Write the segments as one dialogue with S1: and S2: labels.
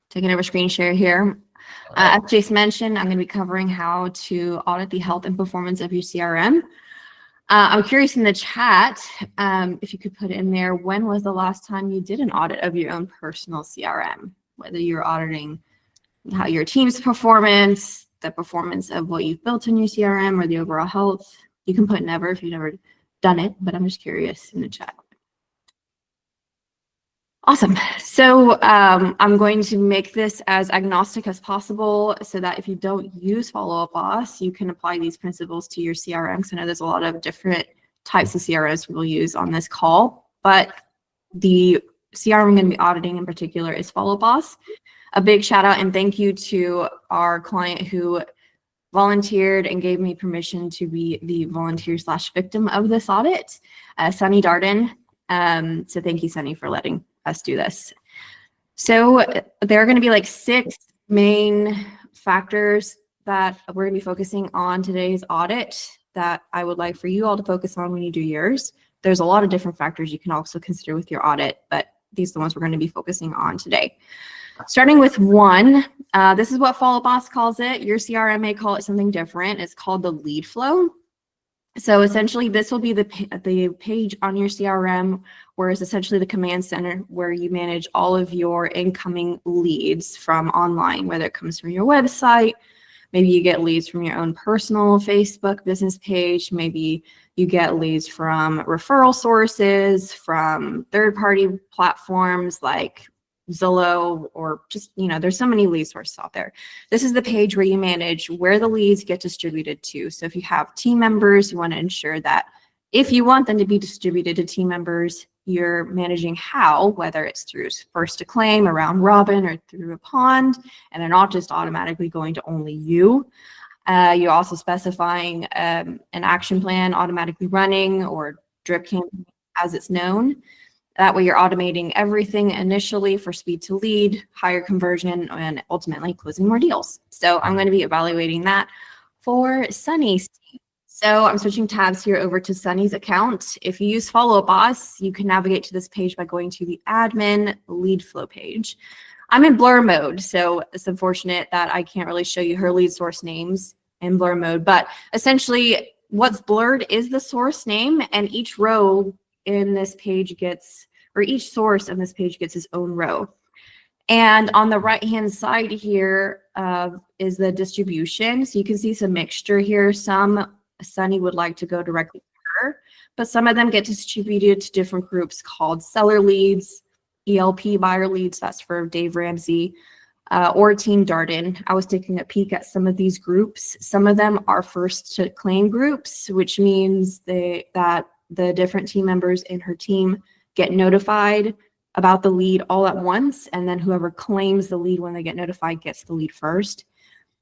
S1: Taking over screen share here. As Jace mentioned, I'm going to be covering how to audit the health and performance of your CRM. I'm curious in the chat if you could put in there, when was the last time you did an audit of your own personal CRM? Whether you're auditing how your team's performance, the performance of what you've built in your CRM, or the overall health. You can put never if you've never done it, but I'm just curious in the chat. Awesome. So I'm going to make this as agnostic as possible so that if you don't use Follow Up Boss, you can apply these principles to your CRM. Because I know there's a lot of different types of CRMs we'll use on this call, but the CRM I'm going to be auditing in particular is Follow Up Boss. A big shout out and thank you to our client who volunteered and gave me permission to be the volunteer/victim of this audit, Sunny Darden. So thank you, Sunny, for letting us do this. So there are going to be like 6 main factors that we're going to be focusing on today's audit that I would like for you all to focus on when you do yours. There's a lot of different factors you can also consider with your audit, but these are the ones we're going to be focusing on today. Starting with 1, this is what Follow Up Boss calls it. Your CRM may call it something different. It's called the lead flow. So essentially, this will be the page on your CRM where it's essentially the command center where you manage all of your incoming leads from online, whether it comes from your website, maybe you get leads from your own personal Facebook business page, maybe you get leads from referral sources, from third-party platforms like Zillow, or just, there's so many lead sources out there. This is the page where you manage where the leads get distributed to. So if you have team members, you want to ensure that if you want them to be distributed to team members, you're managing how, whether it's through first to claim, a round robin, or through a pond, and they're not just automatically going to only you. You're also specifying an action plan automatically running, or drip campaign as it's known. That way you're automating everything initially for speed to lead, higher conversion, and ultimately closing more deals. So I'm going to be evaluating that for Sunny's team. So I'm switching tabs here over to Sunny's account. If you use Follow Up Boss, you can navigate to this page by going to the admin lead flow page. I'm in blur mode, so it's unfortunate that I can't really show you her lead source names in blur mode, but essentially what's blurred is the source name, and each row in this page gets, or each source in this page gets its own row. And on the right-hand side here is the distribution. So you can see some mixture here. Some Sunny would like to go directly to her, but some of them get distributed to different groups called seller leads, ELP buyer leads, that's for Dave Ramsey, or Team Darden. I was taking a peek at some of these groups. Some of them are first to claim groups, which means that the different team members in her team get notified about the lead all at once, and then whoever claims the lead when they get notified gets the lead first.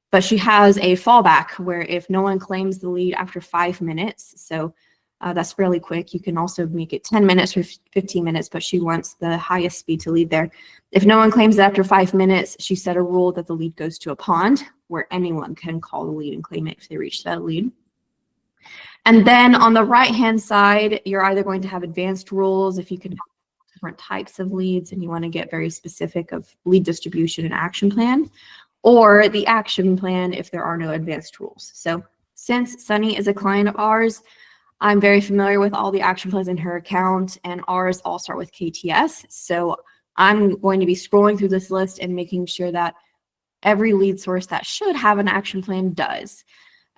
S1: But she has a fallback where if no one claims the lead after 5 minutes, so that's fairly quick. You can also make it 10 minutes or 15 minutes, but she wants the highest speed to lead there. If no one claims it after 5 minutes, she set a rule that the lead goes to a pond where anyone can call the lead and claim it if they reach that lead. And then on the right-hand side, you're either going to have advanced rules if you can have different types of leads and you want to get very specific of lead distribution and action plan, or the action plan if there are no advanced rules. So since Sunny is a client of ours, I'm very familiar with all the action plans in her account, and ours all start with KTS. So I'm going to be scrolling through this list and making sure that every lead source that should have an action plan does.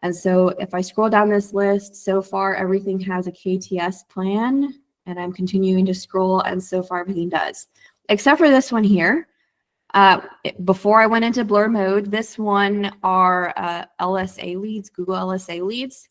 S1: And so if I scroll down this list, so far everything has a KTS plan, and I'm continuing to scroll, and so far everything does. Except for this one here. Before I went into blur mode, this one are LSA leads, Google LSA leads.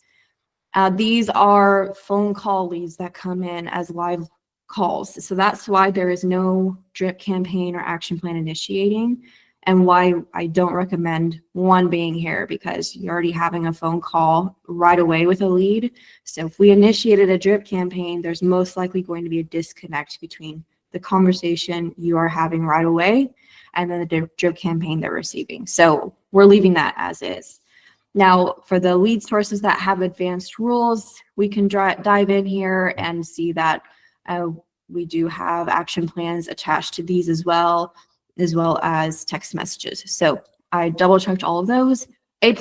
S1: These are phone call leads that come in as live calls. So that's why there is no drip campaign or action plan initiating, and why I don't recommend one being here, because you're already having a phone call right away with a lead. So if we initiated a drip campaign, there's most likely going to be a disconnect between the conversation you are having right away and then the drip campaign they're receiving. So we're leaving that as is. Now, for the lead sources that have advanced rules, we can dive in here and see that we do have action plans attached to these as well. as well as text messages. So I double checked all of those. A+,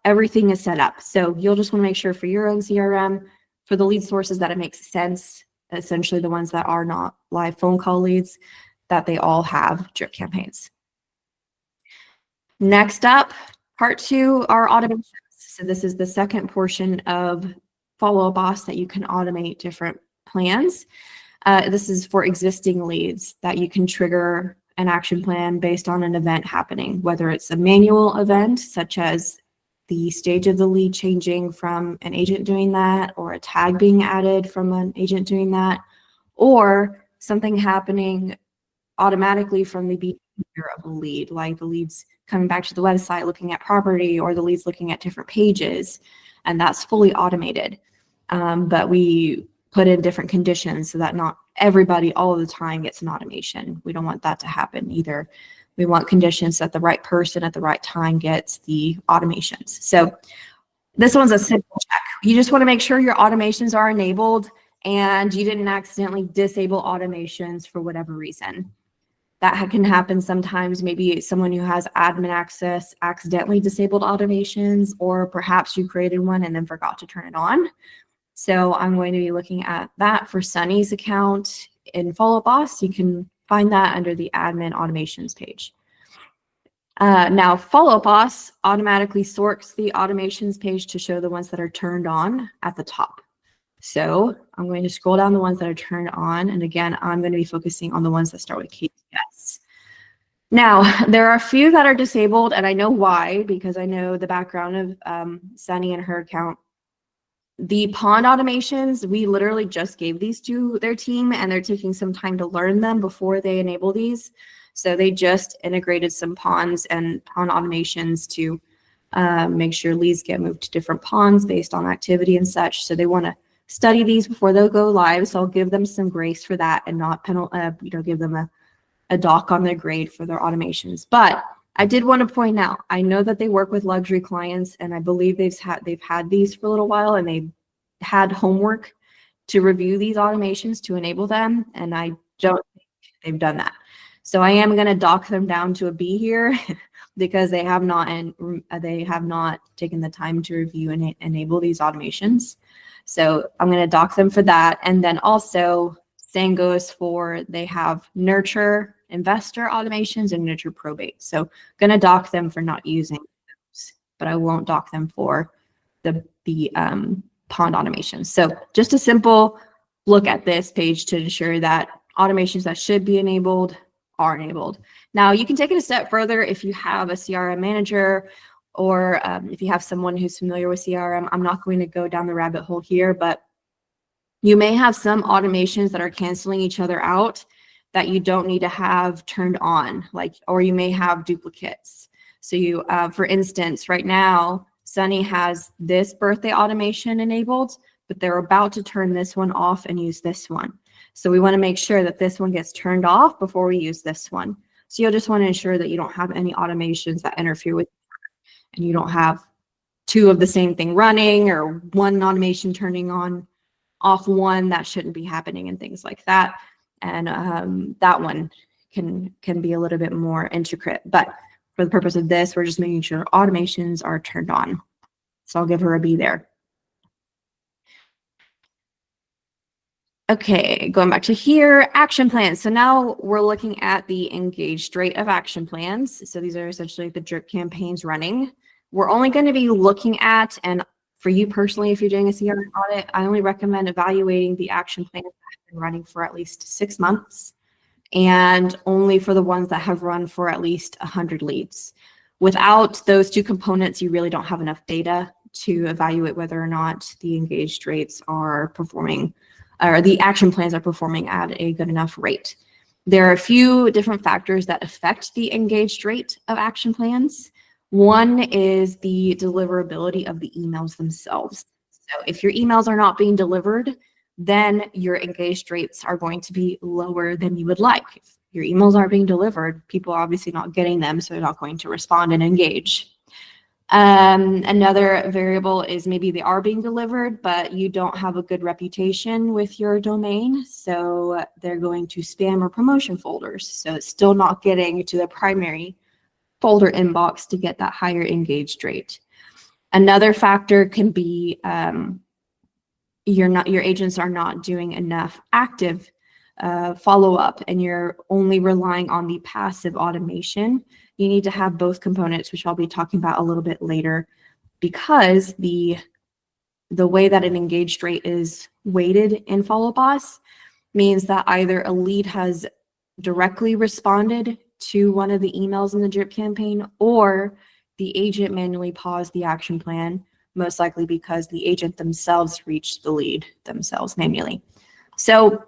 S1: everything is set up. So you'll just want to make sure for your own CRM, for the lead sources that it makes sense, essentially the ones that are not live phone call leads, that they all have drip campaigns. Next up, part 2 are automations. So this is the second portion of Follow Up Boss that you can automate different plans. This is for existing leads that you can trigger an action plan based on an event happening, whether it's a manual event, such as the stage of the lead changing from an agent doing that, or a tag being added from an agent doing that, or something happening automatically from the behavior of a lead, like the leads coming back to the website, looking at property, or the leads looking at different pages, and that's fully automated. But we put in different conditions so that not everybody all the time gets an automation. We don't want that to happen either. We want conditions that the right person at the right time gets the automations. So this one's a simple check. You just want to make sure your automations are enabled and you didn't accidentally disable automations for whatever reason. That can happen sometimes. Maybe someone who has admin access accidentally disabled automations, or perhaps you created one and then forgot to turn it on. So I'm going to be looking at that for Sunny's account in Follow Up Boss. You can find that under the admin automations page. Now, Follow Up Boss automatically sorts the automations page to show the ones that are turned on at the top. So I'm going to scroll down the ones that are turned on. And again, I'm going to be focusing on the ones that start with KPS. Now, there are a few that are disabled, and I know why, because I know the background of Sunny and her account. The pond automations, we literally just gave these to their team, and they're taking some time to learn them before they enable these. So they just integrated some ponds and pond automations to make sure leads get moved to different ponds based on activity and such. So they want to study these before they'll go live. So I'll give them some grace for that and not give them a dock on their grade for their automations. But I did want to point out, I know that they work with luxury clients, and I believe they've had these for a little while, and they've had homework to review these automations to enable them, and I don't think they've done that. So I am going to dock them down to a B here because they have not taken the time to review and enable these automations. So I'm going to dock them for that. And then also, same goes for, they have nurture investor automations and nurture probate. So going to dock them for not using those, but I won't dock them for the pond automations. So just a simple look at this page to ensure that automations that should be enabled are enabled. Now you can take it a step further if you have a CRM manager, or if you have someone who's familiar with CRM. I'm not going to go down the rabbit hole here, but you may have some automations that are canceling each other out that you don't need to have turned on, or you may have duplicates. So you, for instance, right now, Sunny has this birthday automation enabled, but they're about to turn this one off and use this one. So we want to make sure that this one gets turned off before we use this one. So you'll just want to ensure that you don't have any automations that interfere with, and you don't have two of the same thing running, or one automation turning on off one that shouldn't be happening, and things like that. And that one can be a little bit more intricate. But for the purpose of this, we're just making sure automations are turned on. So I'll give her a B there. Okay, going back to here, action plans. So now we're looking at the engaged rate of action plans. So these are essentially the drip campaigns running. We're only going to be looking at, and for you personally, if you're doing a CRM audit, I only recommend evaluating the action plans that have been running for at least 6 months, and only for the ones that have run for at least 100 leads. Without those two components, you really don't have enough data to evaluate whether or not the engaged rates are performing, or the action plans are performing at a good enough rate. There are a few different factors that affect the engaged rate of action plans. One is the deliverability of the emails themselves. So if your emails are not being delivered, then your engaged rates are going to be lower than you would like. If your emails aren't being delivered, people are obviously not getting them, so they're not going to respond and engage. Another variable is maybe they are being delivered, but you don't have a good reputation with your domain. So they're going to spam or promotion folders. So it's still not getting to the primary folder inbox to get that higher engaged rate. Another factor can be your agents are not doing enough active follow-up, and you're only relying on the passive automation. You need to have both components, which I'll be talking about a little bit later, because the way that an engaged rate is weighted in Follow Boss means that either a lead has directly responded to one of the emails in the drip campaign, or the agent manually paused the action plan, most likely because the agent themselves reached the lead themselves manually. So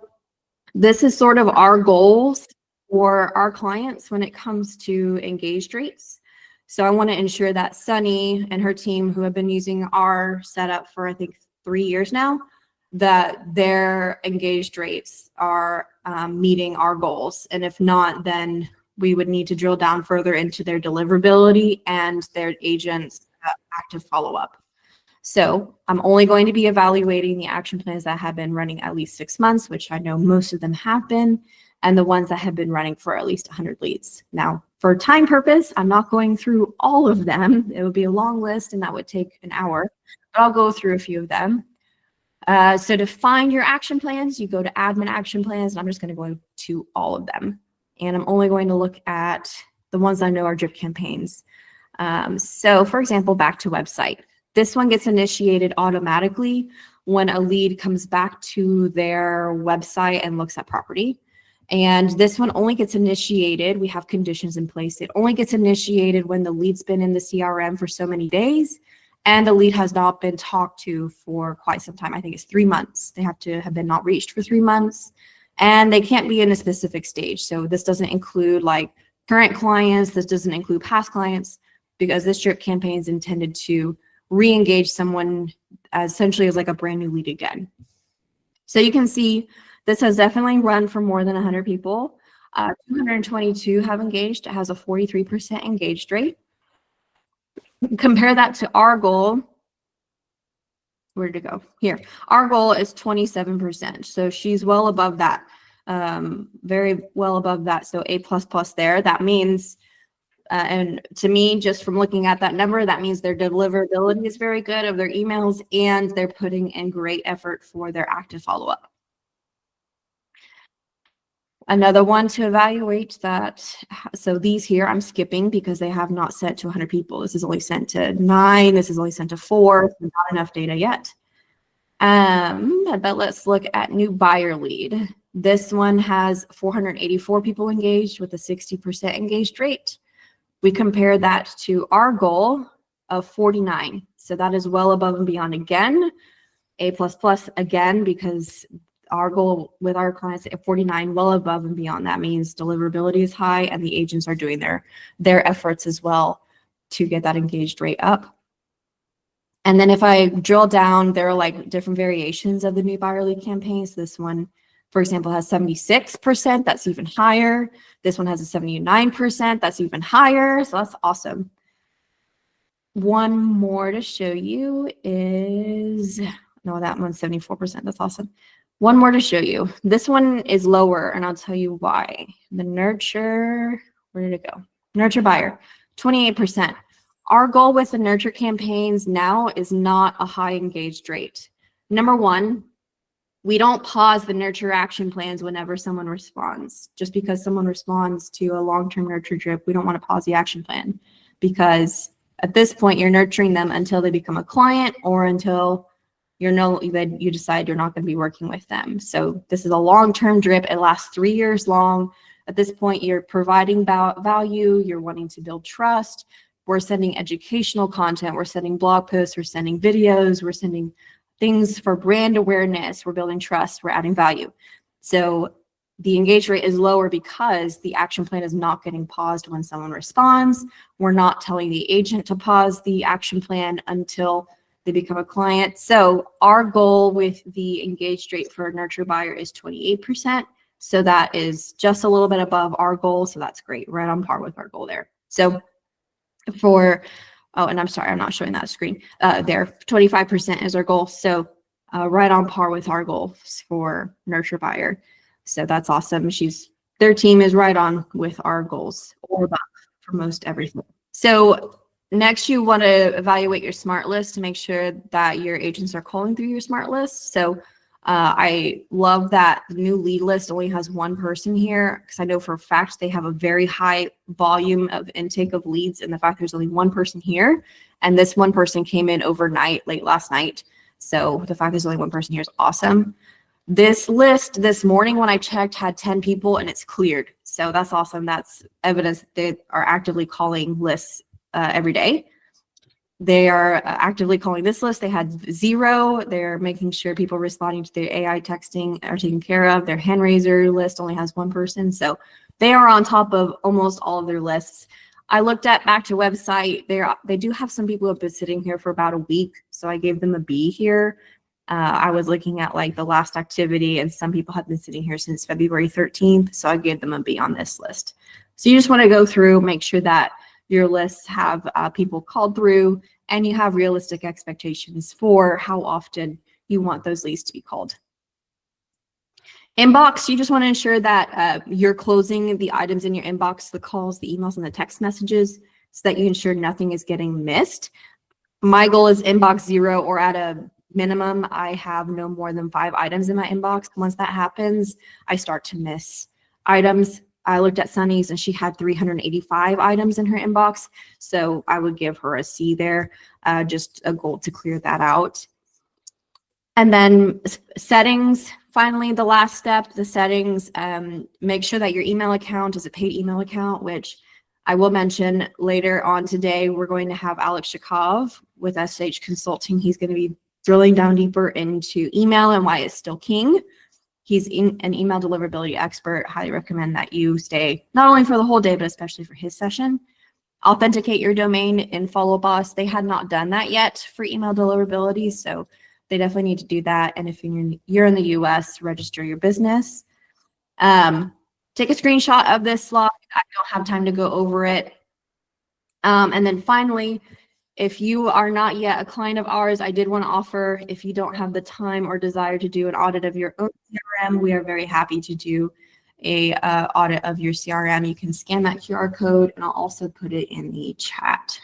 S1: this is sort of our goals for our clients when it comes to engaged rates. So I want to ensure that Sunny and her team, who have been using our setup for, I think, 3 years now, that their engaged rates are meeting our goals. And if not, then we would need to drill down further into their deliverability and their agents' active follow-up. So I'm only going to be evaluating the action plans that have been running at least 6 months, which I know most of them have been, and the ones that have been running for at least 100 leads. Now, for time purpose, I'm not going through all of them. It would be a long list and that would take an hour, but I'll go through a few of them. So to find your action plans, you go to admin action plans, and I'm just going to go to all of them. And I'm only going to look at the ones I know are drip campaigns. So for example, back to website. This one gets initiated automatically when a lead comes back to their website and looks at property. And this one only gets initiated, we have conditions in place. It only gets initiated when the lead's been in the CRM for so many days and the lead has not been talked to for quite some time. I think it's 3 months. They have to have been not reached for 3 months, and they can't be in a specific stage. So this doesn't include like current clients. This doesn't include past clients, because this drip campaign is intended to re-engage someone essentially as like a brand new lead again. So you can see this has definitely run for more than 100 people. 222 have engaged. It has a 43% engaged rate. Compare that to our goal. Where did it go? Here. Our goal is 27%. So she's well above that, very well above that. So A++ there. That means, and to me, just from looking at that number, that means their deliverability is very good of their emails, and they're putting in great effort for their active follow-up. Another one to evaluate that, so these here I'm skipping because they have not sent to 100 people. This is only sent to 9. This is only sent to 4. So not enough data yet. But let's look at new buyer lead. This one has 484 people engaged with a 60% engaged rate. We compare that to our goal of 49. So that is well above and beyond again. A++ again, because our goal with our clients at 49, well above and beyond. That means deliverability is high and the agents are doing their efforts as well to get that engaged rate up. And then if I drill down, there are like different variations of the new buyer lead campaigns. This one, for example, has 76%. That's even higher. This one has a 79%. That's even higher. So that's awesome. One more to show you is, no, that one's 74%. That's awesome. One more to show you. This one is lower, and I'll tell you why. The nurture, where did it go? Nurture buyer, 28%. Our goal with the nurture campaigns now is not a high engaged rate. Number one, we don't pause the nurture action plans whenever someone responds. Just because someone responds to a long-term nurture drip, we don't want to pause the action plan, because at this point you're nurturing them until they become a client or until you decide you're not going to be working with them. So this is a long-term drip. It lasts 3 years long. At this point, you're providing value. You're wanting to build trust. We're sending educational content. We're sending blog posts. We're sending videos. We're sending things for brand awareness. We're building trust. We're adding value. So the engage rate is lower because the action plan is not getting paused when someone responds. We're not telling the agent to pause the action plan until they become a client. So our goal with the engaged rate for a nurture buyer is 28%. So that is just a little bit above our goal. So that's great, right on par with our goal there. So for Oh, and I'm sorry, I'm not showing that screen. There, 25% is our goal. So right on par with our goals for Nurture Buyer. So that's awesome. Their team is right on with our goals or above for most everything. So next, you want to evaluate your smart list to make sure that your agents are calling through your smart list. So I love that the new lead list only has one person here, because I know for a fact they have a very high volume of intake of leads, and the fact there's only one person here, and this one person came in overnight, late last night. So the fact there's only one person here is awesome. This list this morning when I checked had 10 people and it's cleared. So that's awesome. That's evidence that they are actively calling lists every day. They are actively calling this list. They had 0. They're making sure people responding to their AI texting are taken care of. Their hand raiser list only has one person. So they are on top of almost all of their lists. I looked at back to website. They do have some people who have been sitting here for about a week. So I gave them a B here. I was looking at like the last activity, and some people have been sitting here since February 13th. So I gave them a B on this list. So you just want to go through, make sure that your lists have people called through, and you have realistic expectations for how often you want those leads to be called. Inbox, you just want to ensure that you're closing the items in your inbox, the calls, the emails, and the text messages, so that you ensure nothing is getting missed. My goal is inbox 0, or at a minimum, I have no more than 5 items in my inbox. Once that happens, I start to miss items. I looked at Sunny's and she had 385 items in her inbox. So I would give her a C there, just a goal to clear that out. And then settings, finally, the last step, the settings, make sure that your email account is a paid email account, which I will mention later on today. We're going to have Alex Shakov with SH Consulting. He's going to be drilling down deeper into email and why it's still king. He's an email deliverability expert. Highly recommend that you stay not only for the whole day, but especially for his session. Authenticate your domain in Follow Boss. They had not done that yet for email deliverability, so they definitely need to do that. And if you're in the US, register your business. Take a screenshot of this slide. I don't have time to go over it. And then finally, if you are not yet a client of ours, I did want to offer, if you don't have the time or desire to do an audit of your own CRM, we are very happy to do a audit of your CRM. You can scan that QR code, and I'll also put it in the chat.